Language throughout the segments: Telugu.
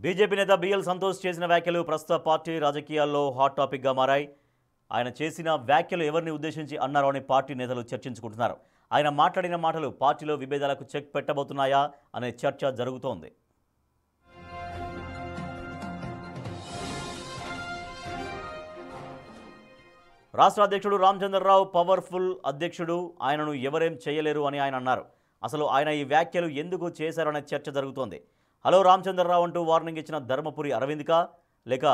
బీజేపీ నేత బిఎల్ సంతోష్ చేసిన వ్యాఖ్యలు ప్రస్తుత పార్టీ రాజకీయాల్లో హాట్ టాపిక్గా మారాయి. ఆయన చేసిన వ్యాఖ్యలు ఎవరిని ఉద్దేశించి అన్నారో అని పార్టీ నేతలు చర్చించుకుంటున్నారు. ఆయన మాట్లాడిన మాటలు పార్టీలో విభేదాలకు చెక్ పెట్టబోతున్నాయా అనే చర్చ జరుగుతోంది. రాష్ట్ర అధ్యక్షుడు రామచంద్రరావు పవర్ఫుల్ అధ్యక్షుడు, ఆయనను ఎవరేం చేయలేరు అని ఆయన అన్నారు. అసలు ఆయన ఈ వ్యాఖ్యలు ఎందుకు చేశారనే చర్చ జరుగుతోంది. హలో రామచంద్రరావు అంటూ వార్నింగ్ ఇచ్చిన ధర్మపురి అరవింద్కా లేక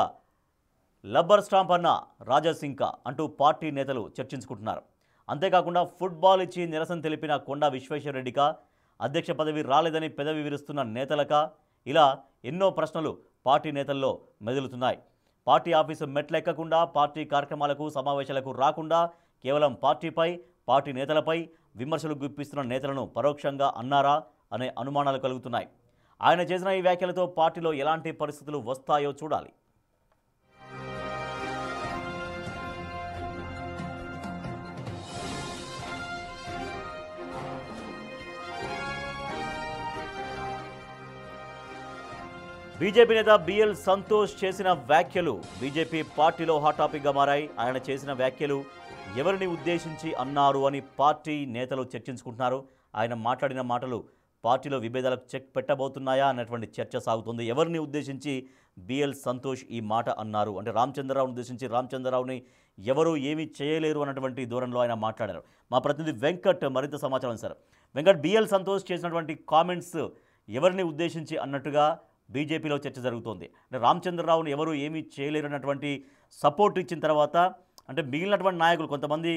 లబ్బర్ స్టాంప్ అన్న రాజాసింగ్కా అంటూ పార్టీ నేతలు చర్చించుకుంటున్నారు. అంతేకాకుండా ఫుట్బాల్ ఇచ్చి నిరసన తెలిపిన కొండా విశ్వేశ్వరరెడ్డికా, అధ్యక్ష పదవి రాలేదని పెదవి విరుస్తున్న నేతలకా, ఇలా ఎన్నో ప్రశ్నలు పార్టీ నేతల్లో మెదులుతున్నాయి. పార్టీ ఆఫీసు మెట్లెక్కకుండా, పార్టీ కార్యక్రమాలకు సమావేశాలకు రాకుండా కేవలం పార్టీపై, పార్టీ నేతలపై విమర్శలు గుప్పిస్తున్న నేతలను పరోక్షంగా అన్నారా అనే అనుమానాలు కలుగుతున్నాయి. ఆయన చేసిన ఈ వ్యాఖ్యలతో పార్టీలో ఎలాంటి పరిస్థితులు వస్తాయో చూడాలి. బీజేపీ నేత బిఎల్ సంతోష్ చేసిన వ్యాఖ్యలు బీజేపీ పార్టీలో హాట్ టాపిక్గా మారాయి. ఆయన చేసిన వ్యాఖ్యలు ఎవరిని ఉద్దేశించి అన్నారు అని పార్టీ నేతలు చర్చించుకుంటున్నారు. ఆయన మాట్లాడిన మాటలు పార్టీలో విభేదాలకు చెక్ పెట్టబోతున్నాయా అన్నటువంటి చర్చ సాగుతుంది. ఎవరిని ఉద్దేశించి బిఎల్ సంతోష్ ఈ మాట అన్నారు అంటే రామచంద్రరావుని ఉద్దేశించి, రామచంద్రరావుని ఎవరు ఏమీ చేయలేరు అన్నటువంటి ధోరణిలో ఆయన మాట్లాడారు. మా ప్రతినిధి వెంకట్ మరింత సమాచారం సార్. వెంకట్, బిఎల్ సంతోష్ చేసినటువంటి కామెంట్స్ ఎవరిని ఉద్దేశించి అన్నట్టుగా బీజేపీలో చర్చ జరుగుతోంది. అంటే రామచంద్రరావుని ఎవరు ఏమీ చేయలేరు అన్నటువంటి సపోర్ట్ ఇచ్చిన తర్వాత అంటే మిగిలినటువంటి నాయకులు కొంతమంది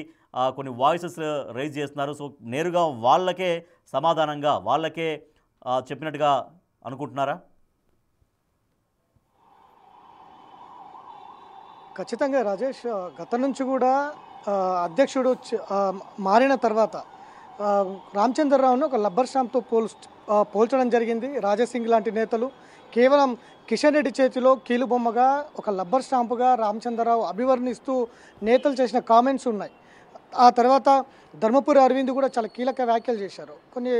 కొన్ని వాయిసెస్ రైజ్ చేస్తున్నారు. సో నేరుగా వాళ్ళకే సమాధానంగా వాళ్ళకే చెప్పినట్టుగా అనుకుంటున్నారా? ఖచ్చితంగా రాజేష్, గత నుంచి కూడా అధ్యక్షుడు మారిన తర్వాత రామచంద్రరావును ఒక లబ్బర్ స్టాంప్తో పోల్చడం జరిగింది. రాజాసింగ్ లాంటి నేతలు కేవలం కిషన్ రెడ్డి చేతిలో కీలుబొమ్మగా, ఒక లబ్బర్ స్టాంపుగా రామచంద్రరావు అభివర్ణిస్తూ నేతలు చేసిన కామెంట్స్ ఉన్నాయి. ఆ తర్వాత ధర్మపురి అరవింద్ కూడా చాలా కీలక వ్యాఖ్యలు చేశారు. కొన్ని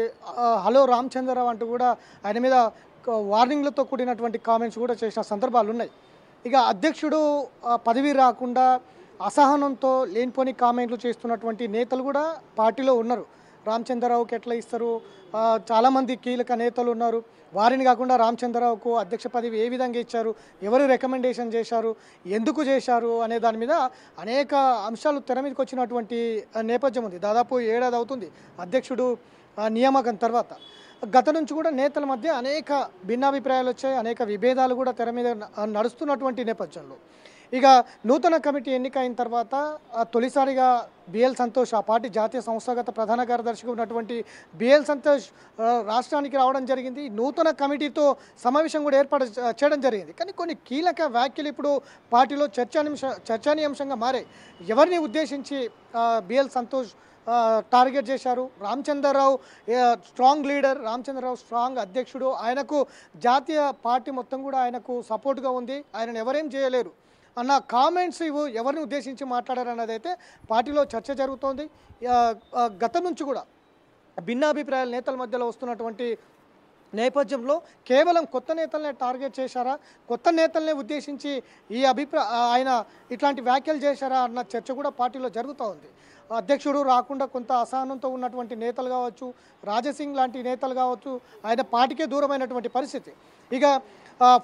హలో రామచంద్రరావు అంటూ కూడా ఆయన మీద వార్నింగ్లతో కూడినటువంటి కామెంట్స్ కూడా చేసిన సందర్భాలు ఉన్నాయి. ఇక అధ్యక్షుడు పదవి రాకుండా అసహనంతో లేనిపోని కామెంట్లు చేస్తున్నటువంటి నేతలు కూడా పార్టీలో ఉన్నారు. రామచంద్రరావుకి ఎట్లా ఇస్తారు, చాలామంది కీలక నేతలు ఉన్నారు. వారిని కాకుండా రామచంద్రరావుకు అధ్యక్ష పదవి ఏ విధంగా ఇచ్చారు, ఎవరు రికమెండేషన్ చేశారు, ఎందుకు చేశారు అనే దాని మీద అనేక అంశాలు తెర మీదకి వచ్చినటువంటి నేపథ్యం ఉంది. దాదాపు ఏడాది అవుతుంది అధ్యక్షుడు నియామకం తర్వాత. గత నుంచి కూడా నేతల మధ్య అనేక భిన్నాభిప్రాయాలు వచ్చాయి, అనేక విభేదాలు కూడా తెర మీద నడుస్తున్నటువంటి నేపథ్యంలో ఇక నూతన కమిటీ ఎన్నికైన తర్వాత తొలిసారిగా బిఎల్ సంతోష్, ఆ పార్టీ జాతీయ సంస్థాగత ప్రధాన కార్యదర్శిగా ఉన్నటువంటి బిఎల్ సంతోష్ రాష్ట్రానికి రావడం జరిగింది. నూతన కమిటీతో సమావేశం కూడా ఏర్పాటు చేయడం జరిగింది. కానీ కొన్ని కీలక వ్యాఖ్యలు ఇప్పుడు పార్టీలో చర్చనీయాంశంగా మారాయి. ఎవరిని ఉద్దేశించి బిఎల్ సంతోష్ టార్గెట్ చేశారు? Ramachandrarao strong leader, Ramachandrarao strong అధ్యక్షుడు, ఆయనకు జాతీయ పార్టీ మొత్తం కూడా ఆయనకు సపోర్ట్గా ఉంది, ఆయనను ఎవరేం చేయలేరు అన్న కామెంట్స్ ఎవరిని ఉద్దేశించి మాట్లాడారన్నది అయితే పార్టీలో చర్చ జరుగుతోంది. గత నుంచి కూడా భిన్నాభిప్రాయాల నేతల మధ్యలో వస్తున్నటువంటి నేపథ్యంలో కేవలం కొత్త నేతలనే టార్గెట్ చేశారా, కొత్త నేతలనే ఉద్దేశించి ఆయన ఇట్లాంటి వ్యాఖ్యలు చేశారా అన్న చర్చ కూడా పార్టీలో జరుగుతూ ఉంది. అధ్యక్షుడు రాకుండా కొంత అసహనంతో ఉన్నటువంటి నేతలు కావచ్చు, రాజాసింగ్ లాంటి నేతలు కావచ్చు, ఆయన పార్టీకే దూరమైనటువంటి పరిస్థితి. ఇక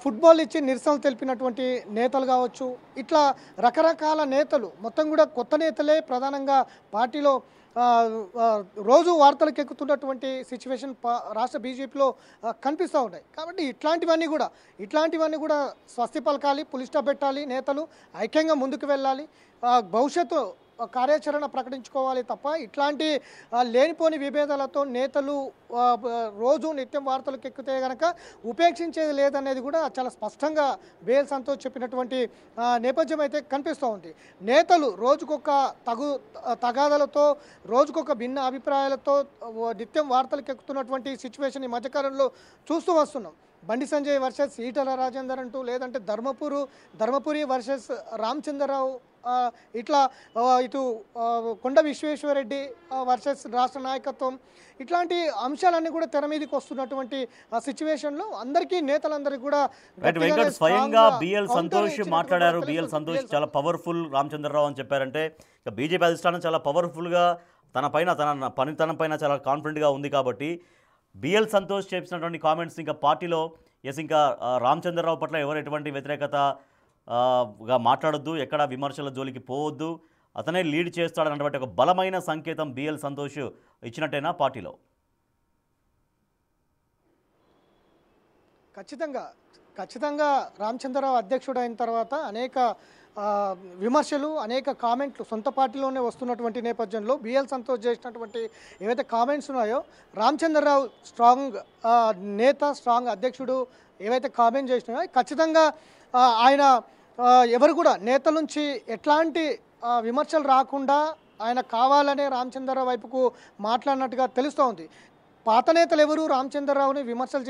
ఫుట్బాల్ ఇచ్చి నిరసనలు తెలిపినటువంటి నేతలు కావచ్చు, ఇట్లా రకరకాల నేతలు మొత్తం కూడా కొత్త నేతలే ప్రధానంగా పార్టీలో రోజు వార్తలకు ఎక్కుతున్నటువంటి సిచ్యువేషన్ రాష్ట్ర బీజేపీలో కనిపిస్తూ ఉన్నాయి. కాబట్టి ఇట్లాంటివన్నీ కూడా స్వస్తి పలకాలి, పులి స్టాప్ పెట్టాలి, నేతలు ఐక్యంగా ముందుకు వెళ్ళాలి, భవిష్యత్తు కార్యాచరణ ప్రకటించుకోవాలి తప్ప ఇట్లాంటి లేనిపోని విభేదాలతో నేతలు రోజు నిత్యం వార్తలకు ఎక్కితే కనుక ఉపేక్షించేది లేదనేది కూడా చాలా స్పష్టంగా బిఎల్ సంతోష్ చెప్పినటువంటి నేపథ్యం అయితే కనిపిస్తూ ఉంది. నేతలు రోజుకొక తగాదాలతో, రోజుకొక భిన్న అభిప్రాయాలతో నిత్యం వార్తలకు ఎక్కుతున్నటువంటి సిచ్యువేషన్ ఈ మధ్యకాలంలో చూస్తూ వస్తున్నాం. బండి సంజయ్ వర్సెస్ ఈటల రాజేందర్ అంటూ, లేదంటే ధర్మపురి వర్సెస్ రామచంద్రరావు, ఇట్లా ఇటు కొండ విశ్వేశ్వరరెడ్డి వర్సెస్ రాష్ట్ర నాయకత్వం, ఇట్లాంటి అంశాలన్నీ కూడా తెర మీదకి వస్తున్నటువంటి సిచ్యువేషన్లో అందరికీ నేతలందరికీ కూడా వెంకట్ స్వయంగా బిఎల్ సంతోష్ మాట్లాడారు. బిఎల్ సంతోష్ చాలా పవర్ఫుల్ రామచంద్రరావు అని చెప్పారంటే ఇక బీజేపీ అధిష్టానం చాలా పవర్ఫుల్గా తన పనితనం పైన చాలా కాన్ఫిడెంట్గా ఉంది కాబట్టి బిఎల్ సంతోష్ చేసినటువంటి కామెంట్స్ ఇంకా పార్టీలో ఇంకా రామచంద్రరావు పట్ల ఎవరు ఎటువంటి వ్యతిరేకతగా మాట్లాడొద్దు, ఎక్కడ విమర్శల జోలికి పోవద్దు, అతనే లీడ్ చేస్తాడన్నటువంటి ఒక బలమైన సంకేతం బిఎల్ సంతోష్ ఇచ్చినట్టేనా పార్టీలో? ఖచ్చితంగా రామచంద్రరావు అధ్యక్షుడు అయిన తర్వాత అనేక విమర్శలు, అనేక కామెంట్లు సొంత పార్టీలోనే వస్తున్నటువంటి నేపథ్యంలో బిఎల్ సంతోష్ చేసినటువంటి ఏవైతే కామెంట్స్ ఉన్నాయో, రామచంద్రరావు స్ట్రాంగ్ నేత, స్ట్రాంగ్ అధ్యక్షుడు ఏవైతే కామెంట్ చేసినాయో ఖచ్చితంగా ఆయన ఎవరు కూడా నేతల నుంచి ఎట్లాంటి విమర్శలు రాకుండా ఆయన కావాలనే రామచంద్రరావు వైపుకు మాట్లాడినట్టుగా తెలుస్తోంది. పాత నేతలు ఎవరు రామచంద్రరావుని విమర్శలు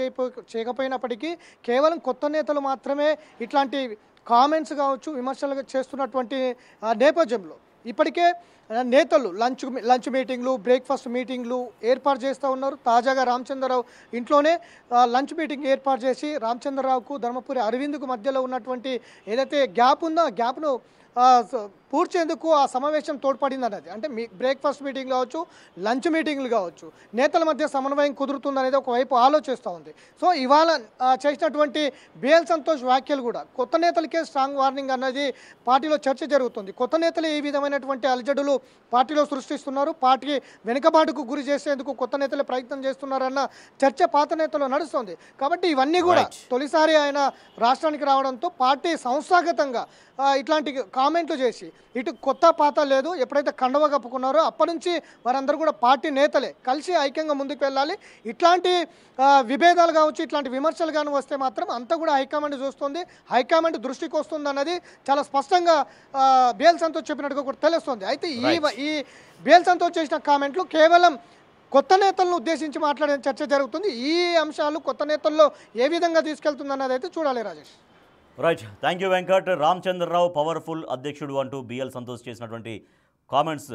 చేయకపోయినప్పటికీ కేవలం కొత్త నేతలు మాత్రమే ఇట్లాంటి కామెంట్స్ కావచ్చు, విమర్శలు చేస్తున్నటువంటి నేపథ్యంలో ఇప్పటికే నేతలు లంచ్ మీటింగ్లు, బ్రేక్ఫాస్ట్ మీటింగ్లు ఏర్పాటు చేస్తూ ఉన్నారు. తాజాగా రామచంద్రరావు ఇంట్లోనే లంచ్ మీటింగ్ ఏర్పాటు చేసి రామచంద్రరావుకు, ధర్మపురి అరవింద్కు మధ్యలో ఉన్నటువంటి ఏదైతే గ్యాప్ ఉందో ఆ గ్యాప్ను పూడ్చేందుకు ఆ సమావేశం తోడ్పడింది అన్నది. అంటే బ్రేక్ఫాస్ట్ మీటింగ్ కావచ్చు, లంచ్ మీటింగ్లు కావచ్చు, నేతల మధ్య సమన్వయం కుదురుతుందనేది ఒకవైపు ఆలోచిస్తూ ఉంది. సో ఇవాళ చేసినటువంటి బిఎల్ సంతోష్ వ్యాఖ్యలు కూడా కొత్త నేతలకే స్ట్రాంగ్ వార్నింగ్ అన్నది పార్టీలో చర్చ జరుగుతుంది. కొత్త నేతలు ఏ విధమైనటువంటి అలజడులు పార్టీలో సృష్టిస్తున్నారు, పార్టీ వెనుకబాటుకు గురి చేసేందుకు కొత్త నేతలు ప్రయత్నం చేస్తున్నారన్న చర్చ పాత నేతలో నడుస్తుంది. కాబట్టి ఇవన్నీ కూడా తొలిసారి ఆయన రాష్ట్రానికి రావడంతో పార్టీ సంస్థాగతంగా ఇట్లాంటి కామెంట్లు చేసి ఇటు కొత్త పాత లేదు, ఎప్పుడైతే కండవ కప్పుకున్నారో అప్పటి నుంచి వారందరూ కూడా పార్టీ నేతలే కలిసి ఐక్యంగా ముందుకు వెళ్ళాలి. ఇట్లాంటి విభేదాలు కావచ్చు, ఇట్లాంటి విమర్శలు కానీ వస్తే మాత్రం అంతా కూడా హైకమాండ్ చూస్తుంది, హైకమాండ్ దృష్టికి వస్తుంది అన్నది చాలా స్పష్టంగా బిఎల్ సంతోష్ చెప్పినట్టుగా కూడా తెలుస్తుంది. అయితే ఈ బిఎల్ సంతోష్ చేసిన కామెంట్లు కేవలం కొత్త నేతలను ఉద్దేశించి మాట్లాడే చర్చ జరుగుతుంది. ఈ అంశాలు కొత్త నేతల్లో ఏ విధంగా తీసుకెళ్తుంది అన్నది అయితే చూడాలి. Rajesh, right, thank you Venkat. Ramachandrarao powerful అధ్యక్షుడు అంటూ బిఎల్ సంతోష్ చేసినటువంటి కామెంట్స్